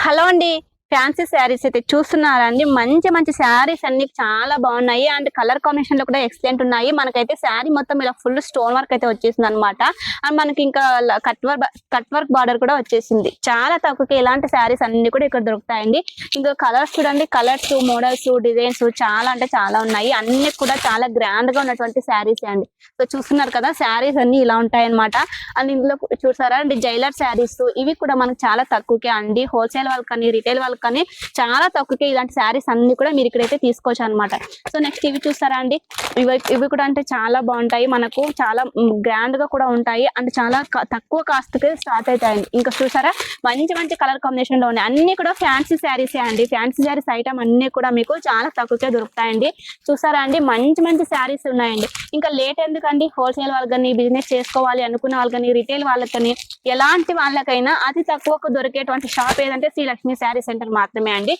Hello అండి. Fancy saris అయితే చూస్తున్నారా అండి? మంచి మంచి శారీస్ అన్ని చాలా బాగున్నాయి. అండ్ కలర్ కాంబినేషన్ లో కూడా ఎక్సలెంట్ ఉన్నాయి. మనకైతే శారీ మొత్తం ఇలా ఫుల్ స్టోన్ వర్క్ అయితే వచ్చేసింది అనమాట. అండ్ మనకి ఇంకా కట్ వర్క్ బార్డర్ కూడా వచ్చేసింది. చాలా తక్కువకి ఇలాంటి శారీస్ అన్ని కూడా ఇక్కడ దొరుకుతాయండి. ఇంకా కలర్స్ చూడండి, కలర్స్, మోడల్స్, డిజైన్స్ చాలా అంటే చాలా ఉన్నాయి. అన్ని కూడా చాలా గ్రాండ్ గా ఉన్నటువంటి శారీస్ అండి. సో చూస్తున్నారు కదా, శారీస్ అన్ని ఇలా ఉంటాయి అనమాట. అండ్ ఇందులో చూసారా అండి, జైలర్ శారీస్ ఇవి కూడా మనకు చాలా తక్కువకే అండి. హోల్సేల్ వాళ్ళకి కానీ రిటైల్ వాళ్ళకి కానీ చాలా తక్కువకే ఇలాంటి శారీస్ అన్ని కూడా మీరు ఇక్కడైతే తీసుకోవచ్చు అనమాట. సో నెక్స్ట్ ఇవి చూస్తారా అండి, ఇవి కూడా అంటే చాలా బాగుంటాయి. మనకు చాలా గ్రాండ్ గా కూడా ఉంటాయి. అండ్ చాలా తక్కువ కాస్ట్ కి స్టార్ట్ అవుతాయండి. ఇంకా చూసారా, మంచి మంచి కలర్ కాంబినేషన్ లో ఉన్నాయి. అన్ని కూడా ఫ్యాన్సీ శారీసే అండి. ఫ్యాన్సీ శారీస్ ఐటమ్ అన్ని కూడా మీకు చాలా తక్కువకే దొరుకుతాయండి. చూసారా అండి, మంచి మంచి శారీస్ ఉన్నాయండి. ఇంకా లేట్ ఎందుకండి, హోల్సేల్ వాళ్ళకి కానీ, బిజినెస్ చేసుకోవాలి అనుకున్న వాళ్ళకి కానీ, రిటైల్ వాళ్ళకి కానీ, ఎలాంటి వాళ్ళకైనా అతి తక్కువకు దొరికేటువంటి షాప్ ఏదంటే శ్రీ లక్ష్మి శారీ సెంటర్ మాత్రమే అండి.